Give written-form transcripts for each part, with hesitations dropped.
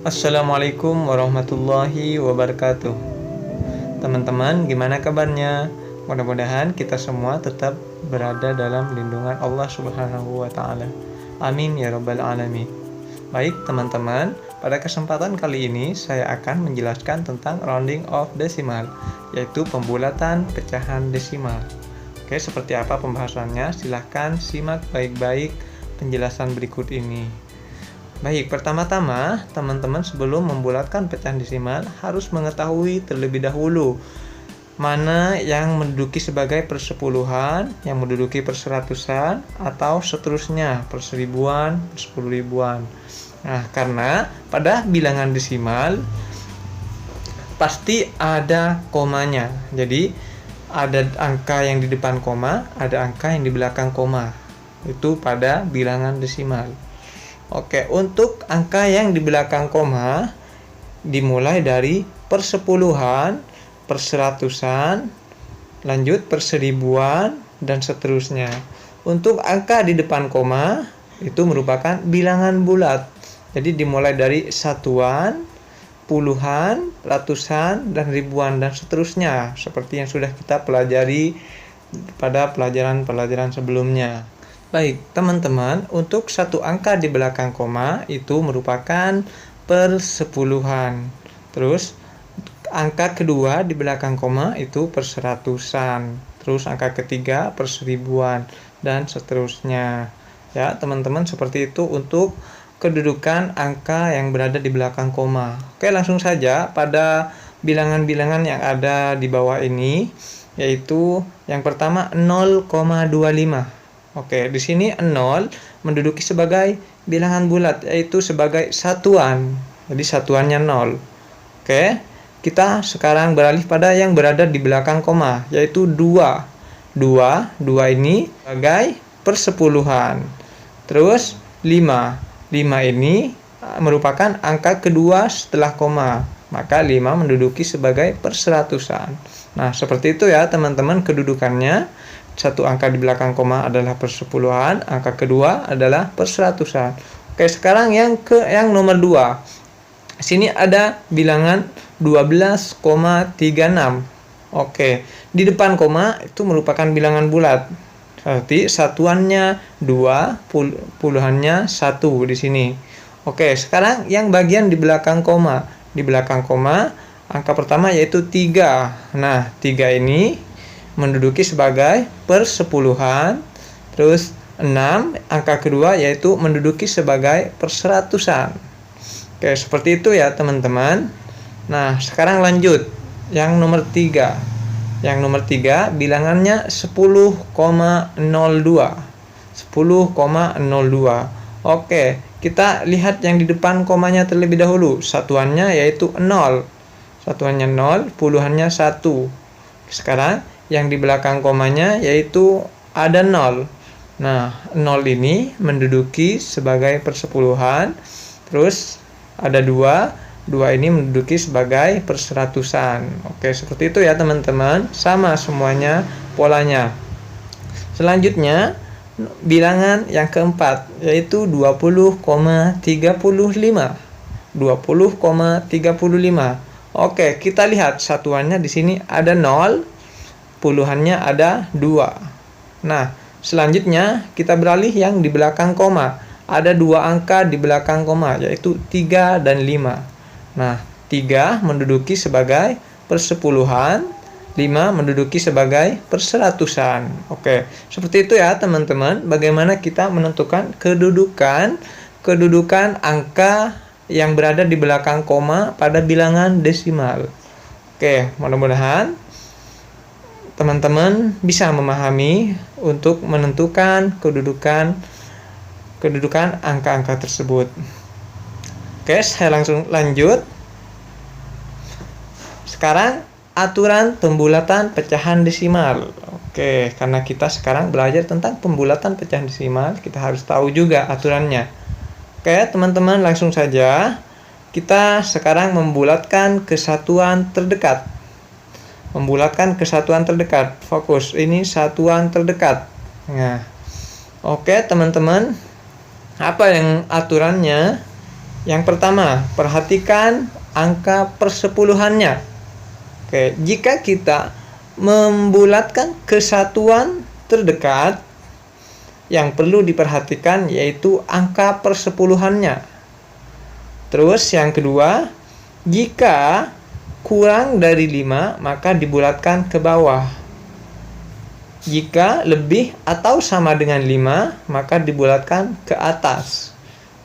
Assalamualaikum warahmatullahi wabarakatuh. Teman-teman, gimana kabarnya? Mudah-mudahan kita semua tetap berada dalam lindungan Allah Subhanahu wa taala. Amin ya rabbal alamin. Baik, teman-teman, pada kesempatan kali ini saya akan menjelaskan tentang rounding of decimal, yaitu pembulatan pecahan desimal. Oke, seperti apa pembahasannya? Silahkan simak baik-baik penjelasan berikut ini. Baik, pertama-tama teman-teman sebelum membulatkan pecahan desimal harus mengetahui terlebih dahulu mana yang menduduki sebagai persepuluhan, yang menduduki perseratusan, atau seterusnya perseribuan, persepuluh ribuan. Nah, karena pada bilangan desimal pasti ada komanya. Jadi ada angka yang di depan koma, ada angka yang di belakang koma. Itu pada bilangan desimal. Oke, untuk angka yang di belakang koma dimulai dari persepuluhan, perseratusan, lanjut perseribuan, dan seterusnya. Untuk angka di depan koma itu merupakan bilangan bulat. Jadi dimulai dari satuan, puluhan, ratusan, dan ribuan, dan seterusnya. Seperti yang sudah kita pelajari pada pelajaran-pelajaran sebelumnya. Baik, teman-teman, untuk satu angka di belakang koma itu merupakan persepuluhan. Terus, angka kedua di belakang koma itu perseratusan. Terus, angka ketiga perseribuan, dan seterusnya. Ya, teman-teman, seperti itu untuk kedudukan angka yang berada di belakang koma. Oke, langsung saja pada bilangan-bilangan yang ada di bawah ini, yaitu yang pertama 0,25. Oke, di sini 0 menduduki sebagai bilangan bulat, yaitu sebagai satuan. Jadi satuannya 0. Oke, kita sekarang beralih pada yang berada di belakang koma, yaitu 2. 2 ini sebagai persepuluhan. Terus 5. 5 ini merupakan angka kedua setelah koma. Maka 5 menduduki sebagai perseratusan. Nah, seperti itu ya teman-teman kedudukannya. Satu angka di belakang koma adalah persepuluhan, angka kedua adalah perseratusan. Oke, sekarang yang nomor 2. Sini ada bilangan 12,36. Oke, di depan koma itu merupakan bilangan bulat. Berarti satuannya 2, puluhannya 1 di sini. Oke, sekarang yang bagian di belakang koma. Di belakang koma, angka pertama yaitu 3. Nah, 3 ini menduduki sebagai persepuluhan. Terus 6, angka kedua yaitu menduduki sebagai perseratusan. Oke, seperti itu ya teman-teman. Nah, sekarang lanjut yang nomor 3. Yang nomor 3 bilangannya 10,02. 10,02. Oke, kita lihat yang di depan komanya terlebih dahulu. Satuannya yaitu 0. Satuannya 0, puluhannya 1. Sekarang yang di belakang komanya yaitu ada 0. Nah, 0 ini menduduki sebagai persepuluhan. Terus ada 2. 2 ini menduduki sebagai perseratusan. Oke, seperti itu ya teman-teman. Sama semuanya polanya. Selanjutnya bilangan yang keempat yaitu 20,35. 20,35. Oke, kita lihat satuannya di sini ada 0. Puluhannya ada 2. Nah, selanjutnya kita beralih yang di belakang koma. Ada 2 angka di belakang koma, yaitu 3 dan 5. Nah, 3 menduduki sebagai persepuluhan, 5 menduduki sebagai perseratusan. Oke, seperti itu ya teman-teman. Bagaimana kita menentukan kedudukan angka yang berada di belakang koma pada bilangan desimal. Oke, mudah-mudahan teman-teman bisa memahami untuk menentukan kedudukan angka-angka tersebut. Oke, saya langsung lanjut. Sekarang aturan pembulatan pecahan desimal. Oke, karena kita sekarang belajar tentang pembulatan pecahan desimal, kita harus tahu juga aturannya. Oke, teman-teman langsung saja. Kita sekarang membulatkan kesatuan terdekat. Fokus, ini satuan terdekat. Nah, oke teman-teman, apa yang aturannya? Yang pertama, perhatikan angka persepuluhannya. Oke, jika kita membulatkan kesatuan terdekat, yang perlu diperhatikan yaitu angka persepuluhannya. Terus yang kedua, jika kurang dari 5 maka dibulatkan ke bawah. Jika lebih atau sama dengan 5 maka dibulatkan ke atas.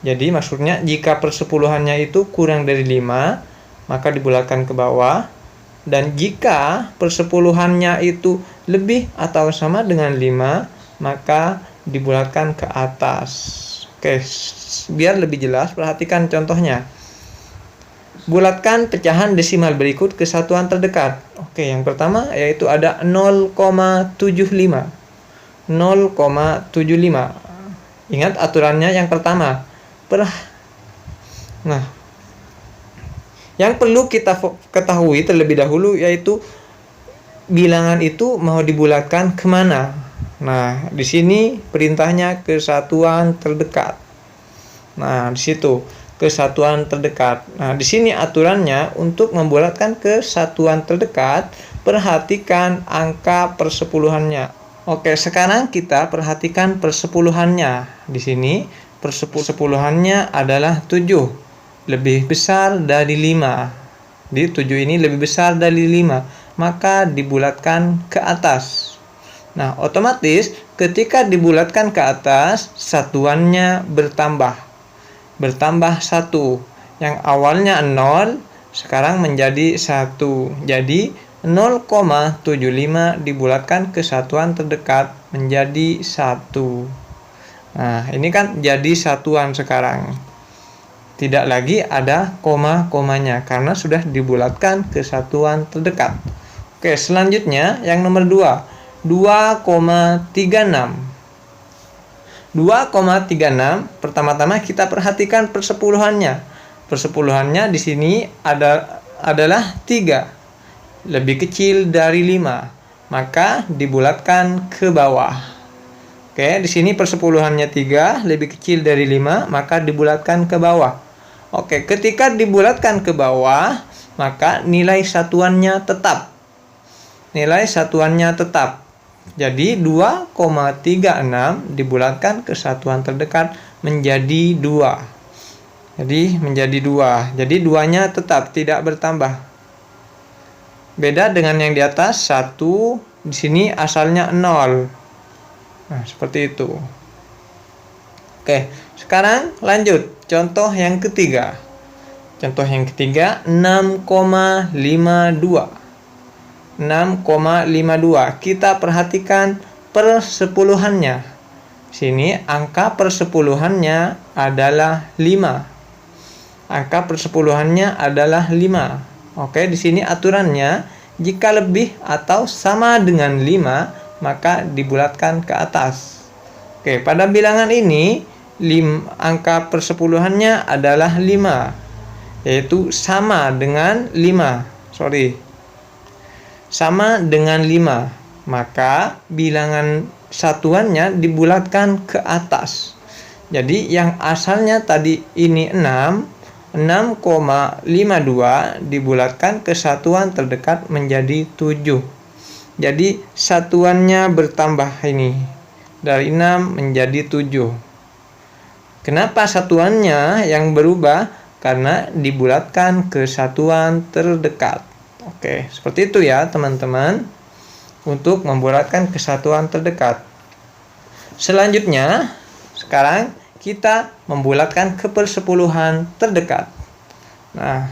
Jadi maksudnya jika persepuluhannya itu kurang dari 5 maka dibulatkan ke bawah, dan jika persepuluhannya itu lebih atau sama dengan 5 maka dibulatkan ke atas. Oke, biar lebih jelas perhatikan contohnya. Bulatkan pecahan desimal berikut ke satuan terdekat. Oke, yang pertama yaitu ada 0,75. 0,75. Ingat aturannya yang pertama. Nah, yang perlu kita ketahui terlebih dahulu yaitu bilangan itu mau dibulatkan kemana. Nah, di sini perintahnya ke satuan terdekat. Nah, di situ ke satuan terdekat. Nah, di sini aturannya untuk membulatkan ke satuan terdekat, perhatikan angka persepuluhannya. Oke, sekarang kita perhatikan persepuluhannya. Di sini persepuluhannya adalah 7, lebih besar dari 5. Di 7 ini lebih besar dari 5, maka dibulatkan ke atas. Nah, otomatis ketika dibulatkan ke atas, satuannya bertambah 1. Yang awalnya 0 sekarang menjadi 1. Jadi 0,75 dibulatkan ke satuan terdekat menjadi 1. Nah, ini kan jadi satuan sekarang. Tidak lagi ada koma-komanya karena sudah dibulatkan ke satuan terdekat. Oke, selanjutnya yang nomor 2, 2,36. 2,36, pertama-tama kita perhatikan persepuluhannya. Persepuluhannya di sini adalah 3, lebih kecil dari 5, maka dibulatkan ke bawah. Oke, di sini persepuluhannya 3, lebih kecil dari 5, maka dibulatkan ke bawah. Oke, ketika dibulatkan ke bawah, maka nilai satuannya tetap. Jadi 2,36 dibulatkan ke satuan terdekat menjadi 2. Jadi 2-nya tetap tidak bertambah. Beda dengan yang di atas, 1 di sini asalnya 0. Nah, seperti itu. Oke, sekarang lanjut contoh yang ketiga. 6,52. 6,52. Kita perhatikan persepuluhannya. Sini angka persepuluhannya adalah 5. Oke, di sini aturannya jika lebih atau sama dengan 5 maka dibulatkan ke atas. Oke, pada bilangan ini angka persepuluhannya adalah 5, yaitu sama dengan 5. Sama dengan 5, maka bilangan satuannya dibulatkan ke atas. Jadi yang asalnya tadi ini 6,52 dibulatkan ke satuan terdekat menjadi 7. Jadi satuannya bertambah ini dari 6 menjadi 7. Kenapa satuannya yang berubah? Karena dibulatkan ke satuan terdekat. Oke, seperti itu ya teman-teman, untuk membulatkan ke satuan terdekat. Selanjutnya, sekarang kita membulatkan ke persepuluhan terdekat. Nah,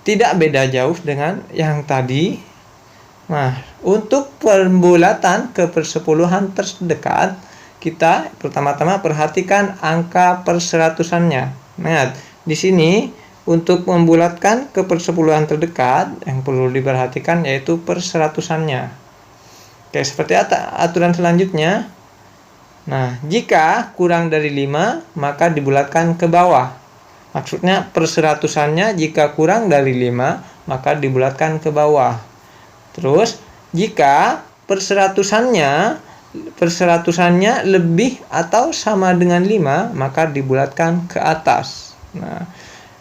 tidak beda jauh dengan yang tadi. Nah, untuk pembulatan ke persepuluhan terdekat, kita pertama-tama perhatikan angka perseratusannya. Nah, di sini untuk membulatkan ke persepuluhan terdekat yang perlu diperhatikan yaitu perseratusannya. Oke, seperti aturan selanjutnya. Nah, jika kurang dari 5 maka dibulatkan ke bawah. Maksudnya perseratusannya jika kurang dari 5 maka dibulatkan ke bawah. Terus jika perseratusannya lebih atau sama dengan 5 maka dibulatkan ke atas. Nah,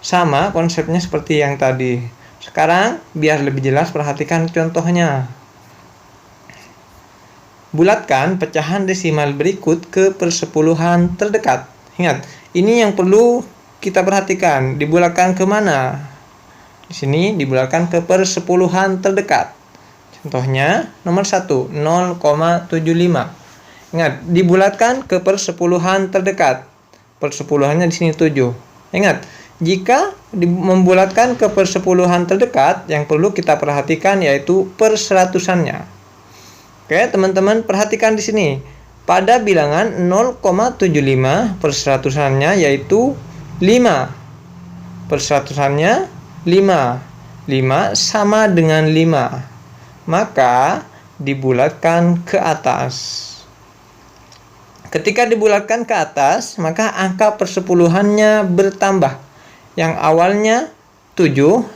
Sama konsepnya seperti yang tadi. Sekarang biar lebih jelas perhatikan contohnya. Bulatkan pecahan desimal berikut ke persepuluhan terdekat. Ingat, ini yang perlu kita perhatikan. Dibulatkan ke mana? Di sini dibulatkan ke persepuluhan terdekat. Contohnya nomor 1, 0,75. Ingat, dibulatkan ke persepuluhan terdekat. Persepuluhannya di sini 7. Ingat, jika membulatkan ke persepuluhan terdekat, yang perlu kita perhatikan yaitu perseratusannya. Oke, teman-teman perhatikan di sini. Pada bilangan 0,75 perseratusannya yaitu 5. Perseratusannya 5. 5 sama dengan 5. Maka dibulatkan ke atas. Ketika dibulatkan ke atas, maka angka persepuluhannya bertambah. Yang awalnya 7,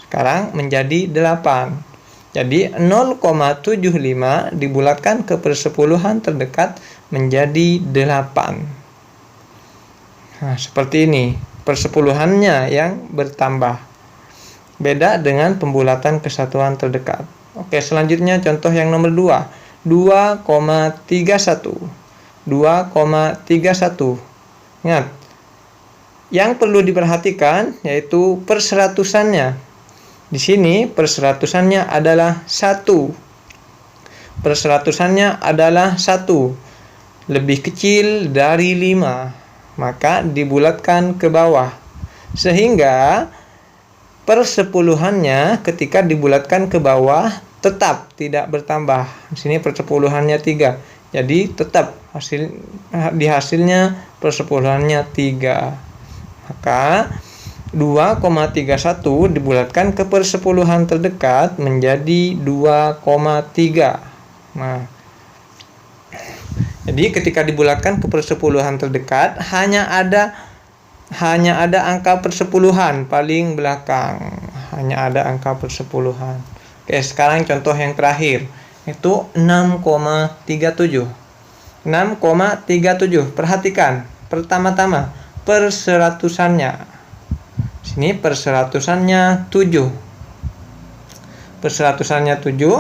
sekarang menjadi 8. Jadi 0,75 dibulatkan ke persepuluhan terdekat menjadi 8. Nah, seperti ini. Persepuluhannya yang bertambah. Beda dengan pembulatan kesatuan terdekat. Oke, selanjutnya contoh yang nomor 2. 2,31. 2,31. Ingat, yang perlu diperhatikan yaitu perseratusannya. Di sini perseratusannya adalah 1. Perseratusannya adalah 1. Lebih kecil dari 5. Maka dibulatkan ke bawah. Sehingga persepuluhannya ketika dibulatkan ke bawah tetap tidak bertambah. Di sini persepuluhannya 3. Jadi tetap di hasilnya persepuluhannya 3. Maka 2,31 dibulatkan ke persepuluhan terdekat menjadi 2,3. Nah, jadi ketika dibulatkan ke persepuluhan terdekat hanya ada angka persepuluhan paling belakang. Hanya ada angka persepuluhan. Oke, sekarang contoh yang terakhir itu 6,37. 6,37. Perhatikan pertama-tama perseratusannya. Sini perseratusannya 7. Perseratusannya 7.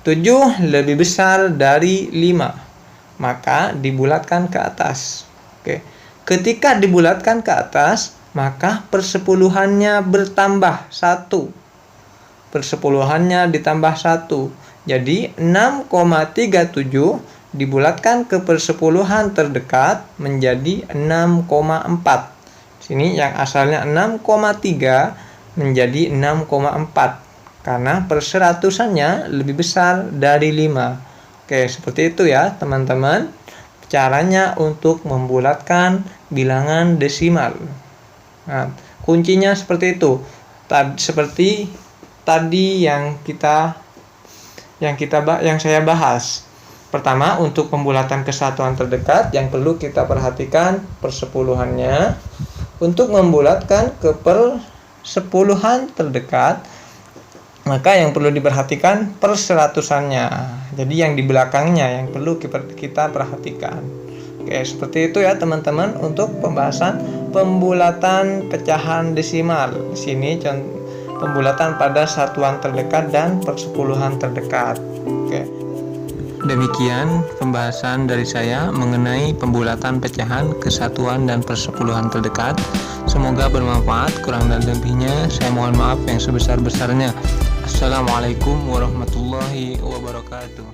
7 lebih besar dari 5. Maka dibulatkan ke atas. Oke. Ketika dibulatkan ke atas, maka persepuluhannya bertambah 1. Persepuluhannya ditambah 1. Jadi 6,37 dibulatkan ke persepuluhan terdekat menjadi 6,4. Sini yang asalnya 6,3 menjadi 6,4 karena perseratusannya lebih besar dari 5. Oke, seperti itu ya teman-teman. Caranya untuk membulatkan bilangan desimal. Nah, kuncinya seperti itu. Seperti tadi yang saya bahas. Pertama, untuk pembulatan kesatuan terdekat yang perlu kita perhatikan persepuluhannya. Untuk membulatkan ke persepuluhan terdekat, maka yang perlu diperhatikan perseratusannya. Jadi yang di belakangnya yang perlu kita perhatikan. Oke, seperti itu ya teman-teman untuk pembahasan pembulatan pecahan desimal. Di sini pembulatan pada satuan terdekat dan persepuluhan terdekat. Oke. Demikian pembahasan dari saya mengenai pembulatan pecahan, kesatuan, dan persepuluhan terdekat. Semoga bermanfaat. Kurang dan lebihnya saya mohon maaf yang sebesar-besarnya. Assalamualaikum warahmatullahi wabarakatuh.